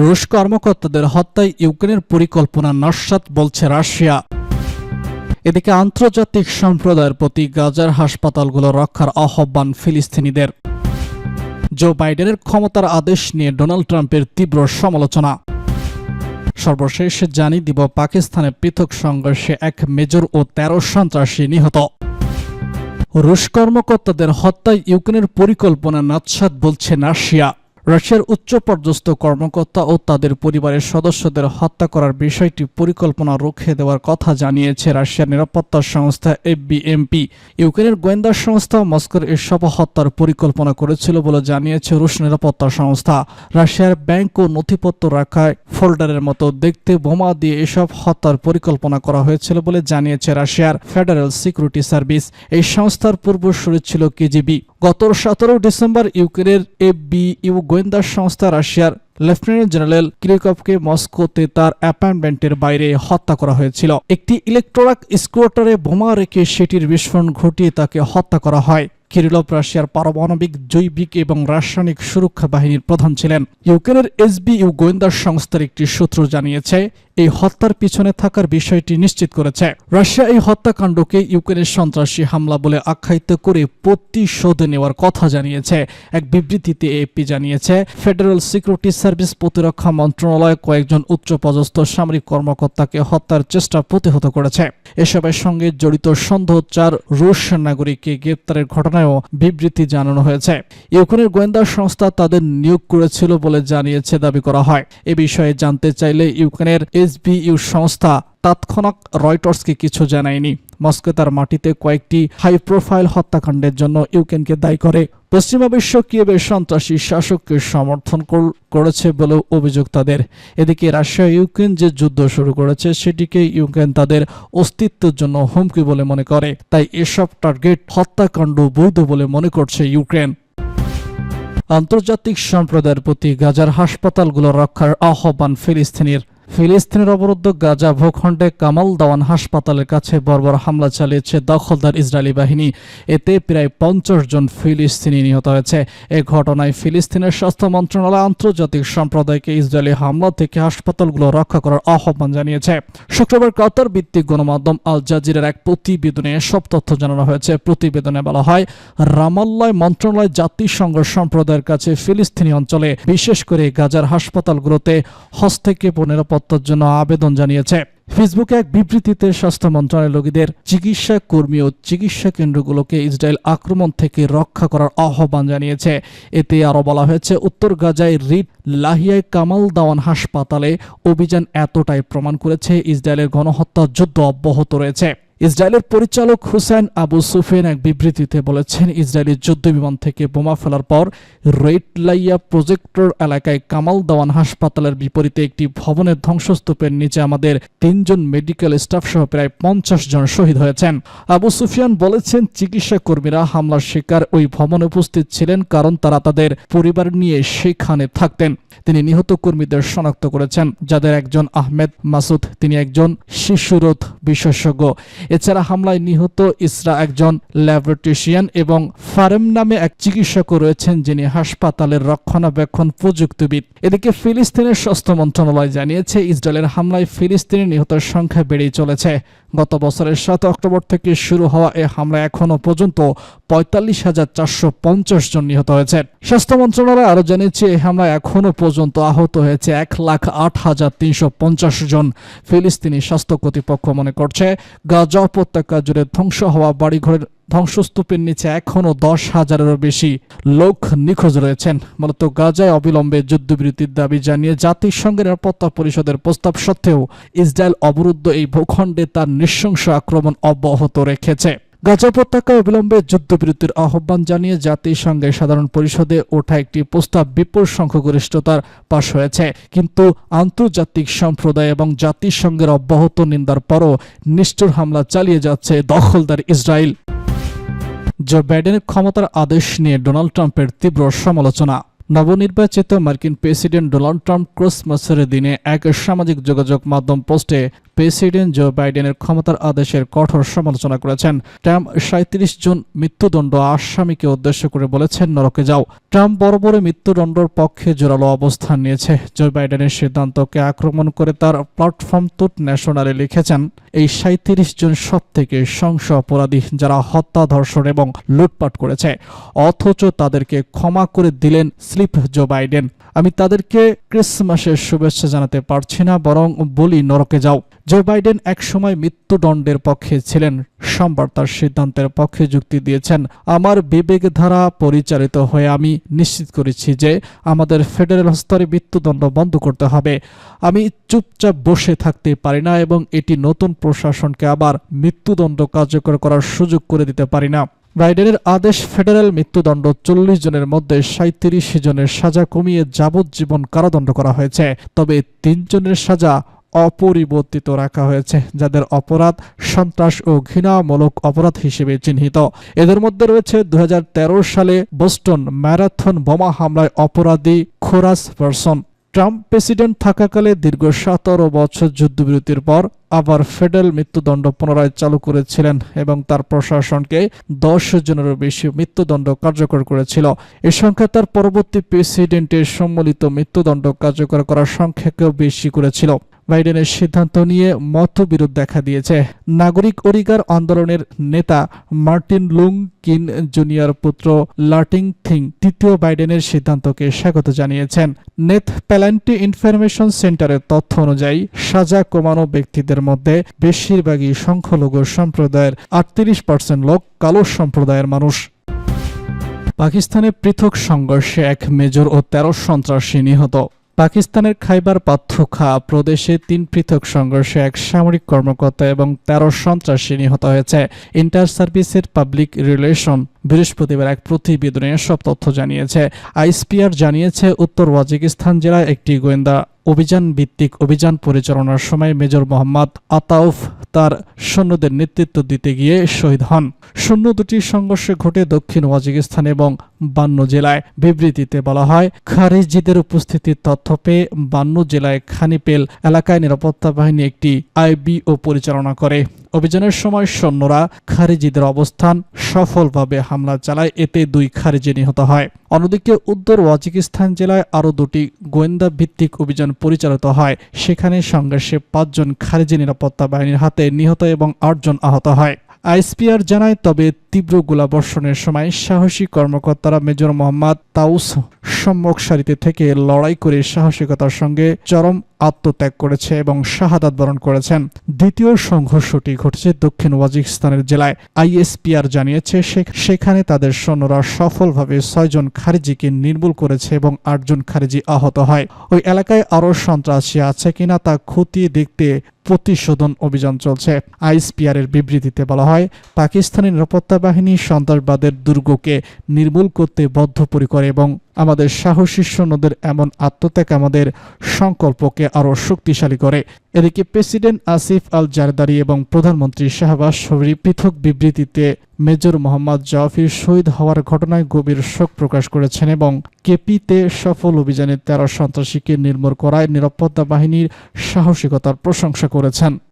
রুশ কর্মকর্তাদের হত্যায় ইউক্রেনের পরিকল্পনা নস্যাৎ বলছে রাশিয়া। এদিকে আন্তর্জাতিক সম্প্রদায়ের প্রতি গাজার হাসপাতালগুলো রক্ষার আহ্বান ফিলিস্তিনিদের। জো বাইডেনের ক্ষমতার আদেশ নিয়ে ডোনাল্ড ট্রাম্পের তীব্র সমালোচনা। সর্বশেষ জানিয়ে দিব পাকিস্তানে পৃথক সংঘর্ষে এক মেজর ও ১৩ সন্ত্রাসী নিহত। রুশ কর্মকর্তাদের হত্যায় ইউক্রেনের পরিকল্পনা নস্যাৎ বলছে রাশিয়া। রাশিয়ার উচ্চপদস্থ কর্মকর্তা ও তাদের পরিবারের সদস্যদের হত্যা করার বিষয়টি পরিকল্পনা রুখে দেওয়ার কথা জানিয়েছে রাশিয়ার নিরাপত্তা সংস্থা এফবিএমপি। ইউক্রেনের গোয়েন্দা সংস্থা মস্কোর এসব হত্যার পরিকল্পনা করেছিল বলে জানিয়েছে রুশ নিরাপত্তা সংস্থা। রাশিয়ার ব্যাংক ও নথিপত্র রাখায় ফোল্ডারের মতো দেখতে বোমা দিয়ে এসব হত্যার পরিকল্পনা করা হয়েছিল বলে জানিয়েছে রাশিয়ার ফেডারেল সিকিউরিটি সার্ভিস। এই সংস্থার পূর্বসূরি ছিল কেজিবি। গত ১৭ ডিসেম্বর ইউক্রেনের এফবিইউ গোয়েন্দা সংস্থা রাশিয়ার লেফটেন্যান্ট জেনারেল কিরিকভকে মস্কোতে তার অ্যাপার্টমেন্টের বাইরে হত্যা করা হয়েছিল। একটি ইলেকট্রনিক স্কুটারে বোমা রেখে সেটির বিস্ফোরণ ঘটিয়ে তাকে হত্যা করা হয়। কিরিলভ রাশিয়ার পারমাণবিক, জৈবিক এবং রাসায়নিক সুরক্ষা বাহিনীর প্রধান ছিলেন। ইউক্রেনের এসবিইউ গোয়েন্দা সংস্থার একটি সূত্র জানিয়েছে এই হত্যার পিছনে থাকার বিষয়টি নিশ্চিত করেছে। রাশিয়া এই হত্যাকাণ্ডকে ইউক্রেনের সন্ত্রাসী হামলা বলে আখ্যায়িত করে প্রতিশোধ নেওয়ার কথা জানিয়েছে। এক বিবৃতিতে এএফপি জানিয়েছে ফেডারেল সিকিউরিটি সার্ভিস প্রতিরক্ষা মন্ত্রণালয় কয়েকজন উচ্চপদস্থ সামরিক কর্মকর্তাকে হত্যার চেষ্টা প্রতিহত করেছে। এসবের সঙ্গে জড়িত সন্দেহ ৪ রুশ নাগরিককে গ্রেপ্তারের ঘটনায়ও বিবৃতি জানানো হয়েছে। ইউক্রেনের গোয়েন্দা সংস্থা তাদের নিয়োগ করেছিল বলে জানিয়েছে দাবি করা হয়। এ বিষয়ে জানতে চাইলে ইউক্রেনের এসবিইউ সংস্থা তৎক্ষণাৎ রয়টার্সকে কিছু জানায়নি। মস্কো তার মাটিতে কয়েকটি হাই প্রোফাইল হত্যাকাণ্ডের জন্য ইউক্রেনকে দায়ী করে। পশ্চিমা বিশ্ব কিয়েভের সন্ত্রাসী শাসককে সমর্থন করেছে বলেও অভিযোগ তাদের। এদিকে রাশিয়া ইউক্রেন যে যুদ্ধ শুরু করেছে সেটিকে ইউক্রেন তাদের অস্তিত্বের জন্য হুমকি বলে মনে করে। তাই এসব টার্গেট হত্যাকাণ্ড বৈধ বলে মনে করছে ইউক্রেন। আন্তর্জাতিক সম্প্রদায়ের প্রতি গাজার হাসপাতালগুলো রক্ষার আহ্বান ফিলিস্তিনের। ফিলিস্তিনের অবরুদ্ধ গাজা ভূখণ্ডে কামাল দাওয়ান হাসপাতালের কাছে বর্বর হামলা চালিয়েছে দখলদার ইসরায়েলি বাহিনী। এতে প্রায় ৫০ জন ফিলিস্তিনি নিহত হয়েছে। এ ঘটনায় ফিলিস্তিনের স্বাস্থ্য মন্ত্রণালয় আন্তর্জাতিক সম্প্রদায়কে ইসরায়েলি হামলা থেকে হাসপাতালগুলো রক্ষা করার আহ্বান জানিয়েছে। শুক্রবার কাতার ভিত্তিক গণমাধ্যম আল জাজিরার এক প্রতিবেদনে এসব তথ্য জানানো হয়েছে। প্রতিবেদনে বলা হয়, রামাল্লায় মন্ত্রণালয় জাতিসংঘ সম্প্রদায়ের কাছে ফিলিস্তিনি অঞ্চলে বিশেষ করে গাজার হাসপাতালগুলোতে হস্তক্ষেপ ও নিরাপত্তার জন্য আবেদন জানিয়েছে। ফেসবুকে এক বিবৃতিতে স্বাস্থ্য মন্ত্রণালয় রোগীদের চিকিৎসা কর্মী ও চিকিৎসা কেন্দ্রগুলোকে ইসরায়েল আক্রমণ থেকে রক্ষা করার আহ্বান জানিয়েছে। এতে আরও বলা হয়েছে, উত্তর গাজায় রিড লাহিয়ায় কামাল দাওয়ান হাসপাতালে অভিযান এতটাই প্রমাণ করেছে ইসরায়েলের গণহত্যা যুদ্ধ অব্যাহত রয়েছে। ইসরায়েলের পরিচালক হুসাইন আবু সুফিয়ান এক বিবৃতিতে বলেছেন, ইসরায়েলি যুদ্ধবিমান থেকে বোমা ফেলার পর রেড লাইয়া প্রজেক্টর এলাকায় কামাল দাওয়ান হাসপাতালের বিপরীতে একটি ভবনের ধ্বংসস্তূপের নিচে আমাদের ৩ জন মেডিকেল স্টাফ সহ প্রায় ৫০ জন শহীদ হয়েছেন। আবু সুফিয়ান বলেছেন, চিকিৎসা কর্মীরা হামলার শিকার ওই ভবনে উপস্থিত ছিলেন কারণ তারা তাদের পরিবার নিয়ে সেখানে থাকতেন। তিনি নিহত কর্মীদের শনাক্ত করেছেন, যাদের একজন আহমেদ মাসুদ, তিনি একজন শিশুরোধ বিশেষজ্ঞ। এছাড়া হামলায় নিহত ইসরা একজন ল্যাবরেটরিশিয়ান এবং ফারেম নামে এক চিকিৎসকও রয়েছেন, যিনি হাসপাতালের রক্ষণাবেক্ষণ প্রযুক্তিবিদ। এদিকে ফিলিস্তিনের স্বাস্থ্য মন্ত্রণালয় জানিয়েছে, ইসরায়েলের হামলায় ফিলিস্তিনি নিহতের সংখ্যা বেড়েই চলেছে। গত বছরের ৭ অক্টোবর থেকে শুরু হওয়া এ হামলায় এখনো পর্যন্ত ৪৫,৪৫০ জন নিহত হয়েছে। স্বাস্থ্য মন্ত্রণালয় আরও জানিয়েছে, এই হামলায় এখনো পর্যন্ত আহত হয়েছে ১,০৮,৩৫০ জন। ফিলিস্তিনি স্বাস্থ্য কর্তৃপক্ষ মনে করছে, গাজা উপত্যকা জুড়ে ধ্বংস হওয়া বাড়িঘরের ধ্বংসস্তূপের নিচে এখনও ১০,০০০-এরও বেশি লোক নিখোঁজ রয়েছেন। মূলত গাজায় অবিলম্বে যুদ্ধবিরতির দাবি জানিয়ে জাতিসংঘের নিরাপত্তা পরিষদের প্রস্তাব সত্ত্বেও ইসরায়েল অবরুদ্ধ এই ভূখণ্ডে তার নৃশংস আক্রমণ অব্যাহত রেখেছে। গাজা উপত্যকায় অবিলম্বে যুদ্ধবিরতির আহ্বান জানিয়ে জাতিসংঘের সাধারণ পরিষদে ওঠা একটি প্রস্তাব বিপুল সংখ্যাগরিষ্ঠতার পাশ হয়েছে। কিন্তু আন্তর্জাতিক সম্প্রদায় এবং জাতিসংঘের অব্যাহত নিন্দার পরও নিষ্ঠুর হামলা চালিয়ে যাচ্ছে দখলদার ইসরায়েল। জো বাইডেনের ক্ষমতার আদেশ নিয়ে ডোনাল্ড ট্রাম্পের তীব্র সমালোচনা। নবনির্বাচিত মার্কিন প্রেসিডেন্ট ডোনাল্ড ট্রাম্প ক্রিসমাসের দিনে এক সামাজিক যোগাযোগ মাধ্যম পোস্টে প্রেসিডেন্ট জো বাইডেনের ক্ষমতার আদেশের কঠোর সমালোচনা করেছেন। ট্রাম্প 37 জন মৃত্যুদণ্ড আসামিকে উদ্দেশ্য করে বলেছেন, নরকে যাও। ট্রাম্প বরাবরই মৃত্যুদণ্ডের পক্ষে জোরালো অবস্থান নিয়েছে। জো বাইডেনের সিদ্ধান্তকে আক্রমণ করে তার প্ল্যাটফর্ম ট্রুথ ন্যাশনালে লিখেছেন, এই 37 জন সবথেকে সহিংস অপরাধী যারা হত্যা, ধর্ষণ এবং লুটপাট করেছে, অথচ তাদেরকে ক্ষমা করে দিলেন স্লিপ জো বাইডেন। আমি তাদেরকে ক্রিসমাসের শুভেচ্ছা জানাতে পারছি না, বরং বলি নরকে যাও। জো বাইডেন একসময় মৃত্যুদণ্ডের পক্ষে ছিলেন, সোমবার তার সিদ্ধান্তের পক্ষে যুক্তি দিয়েছেন। আমার বিবেক দ্বারা পরিচালিত হয়ে আমি নিশ্চিত করেছি যে আমাদের ফেডারেল স্তরে মৃত্যুদণ্ড বন্ধ করতে হবে। আমি চুপচাপ বসে থাকতে পারি না এবং এটি নতুন প্রশাসনকে আবার মৃত্যুদণ্ড কার্যকর করার সুযোগ করে দিতে পারি না। বাইডেনের আদেশ ফেডারেল মৃত্যুদণ্ড 40 জনের মধ্যে 37 জনের সাজা কমিয়ে যাবজ্জীবন কারাদণ্ড করা হয়েছে। তবে 3 জনের সাজা অপরিবর্তিত রাখা হয়েছে, যাদের অপরাধ সন্ত্রাস ও ঘৃণামূলক অপরাধ হিসেবে চিহ্নিত। এদের মধ্যে রয়েছে 2013 সালে বোস্টন ম্যারাথন বোমা হামলায় অপরাধী খোরাস পারসন। ট্রাম্প প্রেসিডেন্ট থাকাকালে দীর্ঘ 17 বছর যুদ্ধবিরতির পর আবার ফেডারেল মৃত্যুদণ্ড পুনরায় চালু করেছিলেন এবং তার প্রশাসনকে 10 জনেরও বেশি মৃত্যুদণ্ড কার্যকর করেছিল। এ সংখ্যা তার পরবর্তী প্রেসিডেন্টের সম্মিলিত মৃত্যুদণ্ড কার্যকর করার সংখ্যাকেও বেশি করেছিল। বাইডেনের সিদ্ধান্ত নিয়ে মতবিরোধ দেখা দিয়েছে। নাগরিক অধিকার আন্দোলনের নেতা মার্টিন লুং কিন জুনিয়র পুত্র লার্টিং থিং তৃতীয় বাইডেনের সিদ্ধান্তকে স্বাগত জানিয়েছেন। নেথ প্যালেন্টি ইনফরমেশন সেন্টারের তথ্য অনুযায়ী সাজা কমানো ব্যক্তিদের মধ্যে বেশিরভাগই সংখ্যালঘু সম্প্রদায়ের, 38% লোক কালো সম্প্রদায়ের মানুষ। পাকিস্তানে পৃথক সংঘর্ষে 1 মেজর ও 13 সন্ত্রাসী নিহত। পাকিস্তানের খাইবার পাখতুনখোয়া প্রদেশে 3 পৃথক সংঘর্ষে 1 সামরিক কর্মকর্তা এবং 13 সন্ত্রাসী নিহত হয়েছে। ইন্টার সার্ভিসের পাবলিক রিলেশন বৃহস্পতিবার এক প্রতিবেদনে এসব তথ্য জানিয়েছে। আইএসপিআর জানিয়েছে, উত্তর ওয়াজিকিস্তান জেলায় একটি গোয়েন্দা অভিযান ভিত্তিক অভিযান পরিচালনার সময় মেজর মোহাম্মদ আতাউফ তার সৈন্যদের নেতৃত্ব দিতে গিয়ে শহীদ হন। শূন্য দুটি সংঘর্ষে ঘটে দক্ষিণ ওয়াজিকিস্তান এবং বান্নু জেলায়। বিবৃতিতে বলা হয়, খারিজিদের উপস্থিতির তথ্য পেয়ে বান্নু জেলায় খানিপেল এলাকায় নিরাপত্তা বাহিনী একটি আইবিও পরিচালনা করে। অভিযানের সময় সৈন্যরা খারিজিদের অবস্থান সফলভাবে হামলা চালায়, এতে 2 খারিজি নিহত হয়। অন্যদিকে উত্তর ওয়াজিকিস্তান জেলায় আরও 2টি গোয়েন্দা ভিত্তিক অভিযান পরিচালিত হয়। সেখানে সংঘর্ষে 5 জন খারিজি নিরাপত্তা বাহিনীর হাতে নিহত এবং 8 জন আহত হয়। আইএসপিআর জানায়, তবে তীব্র গোলাবর্ষণের সময় সাহসী কর্মকর্তারা মেজর মোহাম্মদ তাউস সম্মুখ সারিতে থেকে লড়াই করে সাহসিকতার সঙ্গে চরম আত্মত্যাগ করেছে এবং শাহাদাত বরণ করেছেন। দ্বিতীয় সংঘর্ষটি ঘটেছে দক্ষিণ ওয়াজিকিস্তানের জেলায়। আইএসপিআর জানিয়েছে, সেখানে তাদের সৈন্যরা সফলভাবে 6 জন খারিজিকে নির্মূল করেছে এবং 8 জন খারিজি আহত হয়। ওই এলাকায় আরও সন্ত্রাসী আছে কিনা তা খতিয়ে দেখতে প্রতিশোধন অভিযান চলছে। আইএসপিআর এর বিবৃতিতে বলা হয়, পাকিস্তানি নিরাপত্তা বাহিনী সন্ত্রাসবাদের দুর্গকে নির্মূল করতে বদ্ধপরিকর এবং আমাদের সাহসী সৈন্যদের এমন আত্মত্যাগ আমাদের সংকল্পকে আরও শক্তিশালী করে। এদিকে প্রেসিডেন্ট আসিফ আল জারদারি এবং প্রধানমন্ত্রী শাহবাজ শরীফ পৃথক বিবৃতিতে মেজর মোহাম্মদ জাওয়াহির শহীদ হওয়ার ঘটনায় গভীর শোক প্রকাশ করেছেন এবং কেপিতে সফল অভিযানে 13 সন্ত্রাসীকে নির্মূল করায় নিরাপত্তা বাহিনীর সাহসিকতার প্রশংসা করেছেন।